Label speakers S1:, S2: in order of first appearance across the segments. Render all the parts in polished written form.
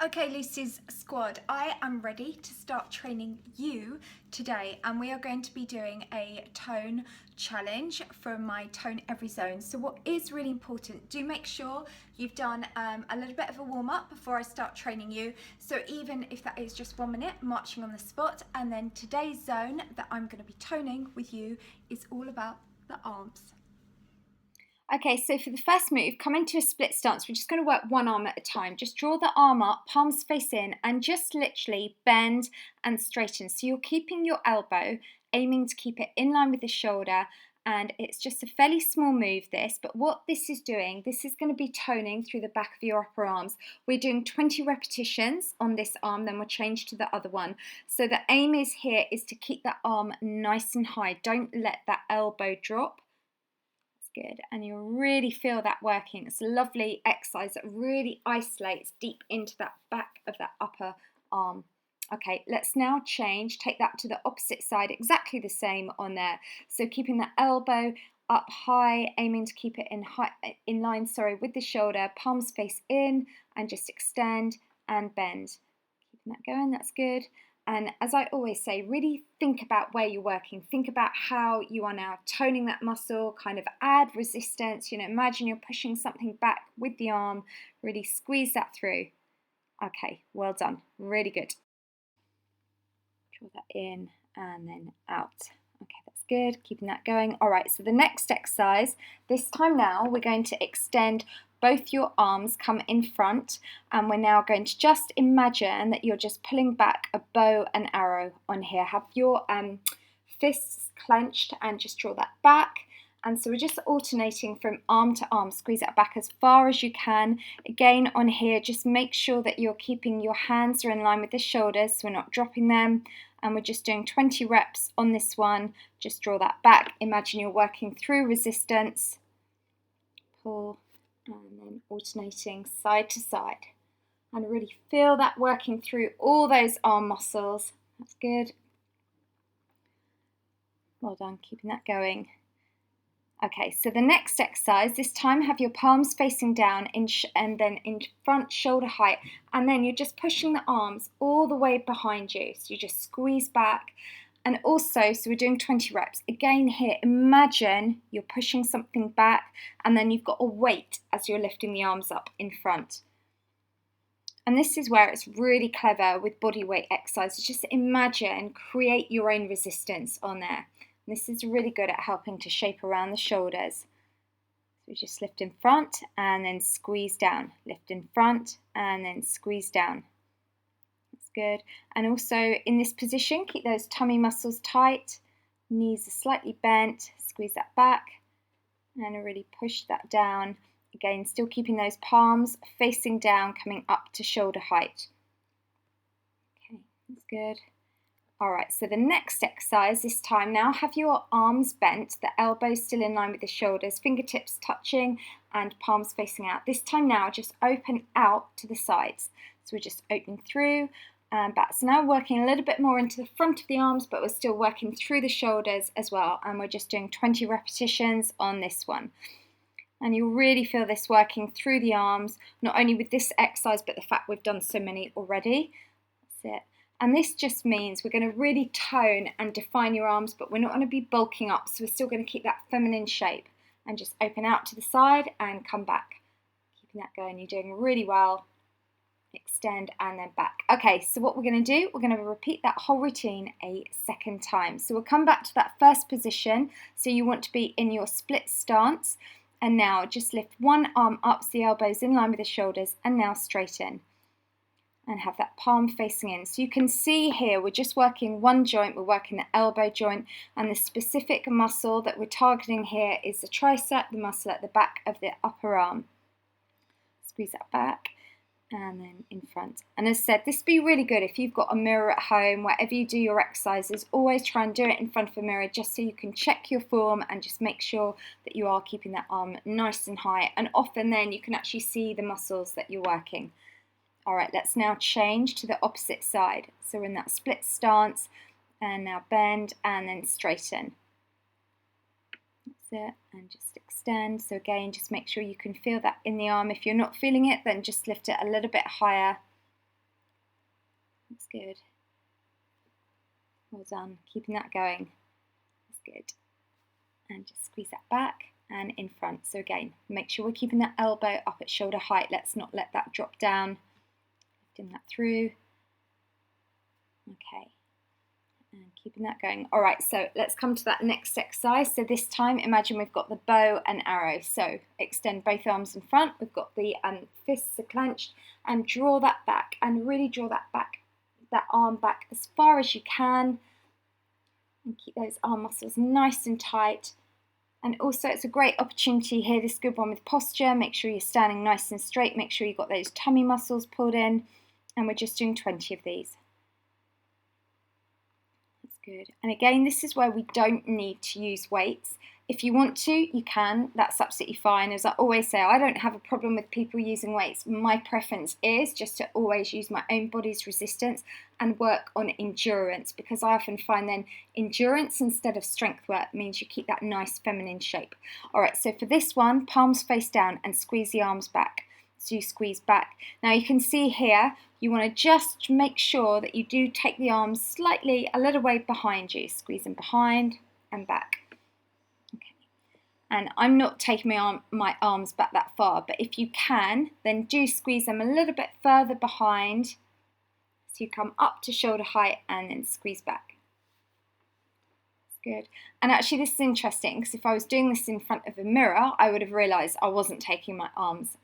S1: Okay, Lucy's squad, I am ready to start training you today, and we are going to be doing a tone challenge from my Tone Every Zone. So, what is really important, do make sure you've done a little bit of a warm up before I start training you. So, even if that is just 1 minute, marching on the spot, and then today's zone that I'm going to be toning with you is all about the arms. Okay, so for the first move, come into a split stance. We're just going to work one arm at a time. Just draw the arm up, palms face in, and just literally bend and straighten. So you're keeping your elbow, aiming to keep it in line with the shoulder, and it's just a fairly small move this, but what this is doing, this is going to be toning through the back of your upper arms. We're doing 20 repetitions on this arm, then we'll change to the other one. So the aim is here is to keep that arm nice and high. Don't let that elbow drop. Good, and you'll really feel that working. It's a lovely exercise that really isolates deep into that back of that upper arm. Okay, let's now change, take that to the opposite side, exactly the same on there. So keeping the elbow up high, aiming to keep it in line, with the shoulder, palms face in, and just extend and bend. Keeping that going, that's good. And as I always say, really think about where you're working. Think about how you are now toning that muscle, kind of add resistance. Imagine you're pushing something back with the arm. Really squeeze that through. Okay, well done. Really good. Draw that in and then out. Okay, that's good. Keeping that going. All right, so the next exercise, this time now, we're going to extend both your arms, come in front, and we're now going to just imagine that you're just pulling back a bow and arrow on here. Have your fists clenched and just draw that back. And so we're just alternating from arm to arm. Squeeze that back as far as you can. Again, on here, just make sure that you're keeping your hands are in line with the shoulders, so we're not dropping them. And we're just doing 20 reps on this one. Just draw that back. Imagine you're working through resistance. Pull, and then alternating side to side. And really feel that working through all those arm muscles. That's good. Well done, keeping that going. Okay, so the next exercise, this time have your palms facing down and then in front shoulder height, and then you're just pushing the arms all the way behind you. So you just squeeze back. And also, so we're doing 20 reps. Again here, imagine you're pushing something back and then you've got a weight as you're lifting the arms up in front. And this is where it's really clever with body weight exercises. Just imagine, create your own resistance on there. This is really good at helping to shape around the shoulders. So we just lift in front and then squeeze down. Lift in front and then squeeze down. That's good. And also in this position, keep those tummy muscles tight. Knees are slightly bent. Squeeze that back and really push that down. Again, still keeping those palms facing down, coming up to shoulder height. Okay, that's good. All right, so the next exercise, this time now have your arms bent, the elbows still in line with the shoulders, fingertips touching and palms facing out. This time now, just open out to the sides. So we're just opening through and back. So now working a little bit more into the front of the arms, but we're still working through the shoulders as well. And we're just doing 20 repetitions on this one. And you'll really feel this working through the arms, not only with this exercise, but the fact we've done so many already. That's it. And this just means we're going to really tone and define your arms, but we're not going to be bulking up. So we're still going to keep that feminine shape and just open out to the side and come back. Keeping that going, you're doing really well. Extend and then back. Okay, so what we're going to do, we're going to repeat that whole routine a second time. So we'll come back to that first position. So you want to be in your split stance. And now just lift one arm up, so the elbows in line with the shoulders, and now straighten. And have that palm facing in. So you can see here we're just working one joint, we're working the elbow joint, and the specific muscle that we're targeting here is the tricep, the muscle at the back of the upper arm. Squeeze that back and then in front. And as I said, this would be really good if you've got a mirror at home, wherever you do your exercises, always try and do it in front of a mirror just so you can check your form and just make sure that you are keeping that arm nice and high. And often then you can actually see the muscles that you're working. All right, let's now change to the opposite side. So we're in that split stance and now bend and then straighten. That's it, and just extend. So again, just make sure you can feel that in the arm. If you're not feeling it, then just lift it a little bit higher. good. Well done, keeping that going. That's good. And just squeeze that back and in front. So again, make sure we're keeping that elbow up at shoulder height. Let's not let that drop down. Lifting that through. Okay. And keeping that going. All right, so let's come to that next exercise. So this time, imagine we've got the bow and arrow. So extend both arms in front. We've got the fists are clenched, and draw that back, and really draw that back, that arm back as far as you can, and keep those arm muscles nice and tight. And also, it's a great opportunity here. This is a good one with posture. Make sure you're standing nice and straight. Make sure you've got those tummy muscles pulled in. And we're just doing 20 of these. Good. And again, this is where we don't need to use weights. If you want to, you can. That's absolutely fine. As I always say, I don't have a problem with people using weights. My preference is just to always use my own body's resistance and work on endurance, because I often find then endurance instead of strength work means you keep that nice feminine shape. All right, so for this one, palms face down and squeeze the arms back. So you squeeze back. Now you can see here, you want to just make sure that you do take the arms slightly a little way behind you. Squeeze them behind and back. Okay. And I'm not taking my arms back that far, but if you can, then do squeeze them a little bit further behind. So you come up to shoulder height and then squeeze back. Good. And actually this is interesting, because if I was doing this in front of a mirror, I would have realised I wasn't taking my arms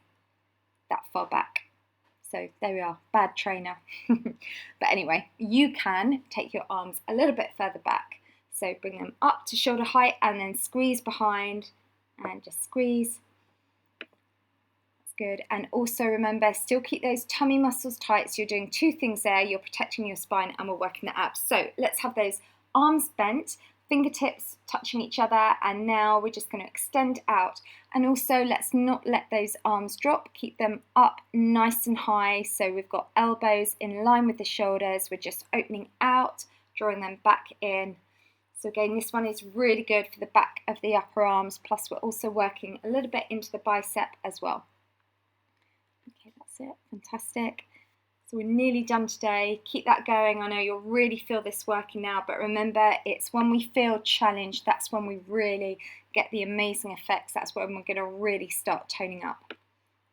S1: that far back. So there we are, bad trainer. But anyway, you can take your arms a little bit further back. So bring them up to shoulder height and then squeeze behind and just squeeze. That's good. And also remember, still keep those tummy muscles tight. So you're doing two things there. You're protecting your spine and we're working the abs. So let's have those arms bent, fingertips touching each other, and now we're just going to extend out. And also, let's not let those arms drop, keep them up nice and high. So we've got elbows in line with the shoulders, we're just opening out, drawing them back in. So again, this one is really good for the back of the upper arms, plus we're also working a little bit into the bicep as well. Okay, that's it, fantastic. So we're nearly done today. Keep that going. I know you'll really feel this working now, but remember, it's when we feel challenged, that's when we really get the amazing effects. That's when we're going to really start toning up.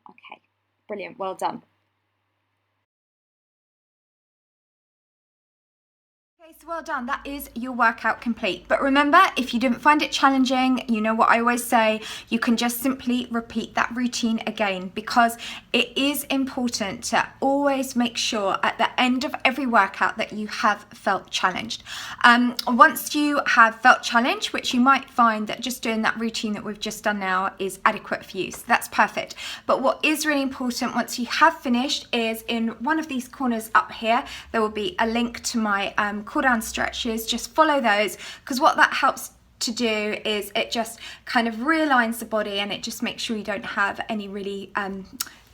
S1: Okay, brilliant. Well done. Okay, so well done. That is your workout complete. But remember, if you didn't find it challenging, you know what I always say, you can just simply repeat that routine again, because it is important to always make sure at the end of every workout that you have felt challenged. Once you have felt challenged, which you might find that just doing that routine that we've just done now is adequate for you, so that's perfect. But what is really important once you have finished is in one of these corners up here, there will be a link to my cool down stretches. Just follow those, because what that helps to do is it just kind of realigns the body, and it just makes sure you don't have any really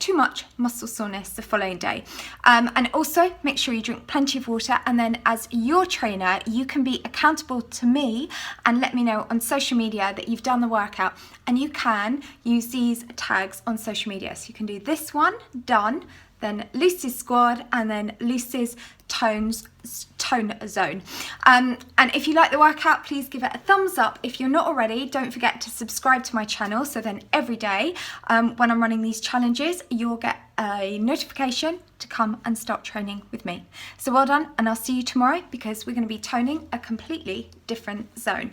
S1: too much muscle soreness the following day. And also make sure you drink plenty of water, and then as your trainer you can be accountable to me and let me know on social media that you've done the workout, and you can use these tags on social media. So you can do this one, done, then Lucy's squad, and then Lucy's tone zone. And if you like the workout, please give it a thumbs up. If you're not already, don't forget to subscribe to my channel, so then every day when I'm running these challenges, you'll get a notification to come and start training with me. So well done, and I'll see you tomorrow, because we're going to be toning a completely different zone.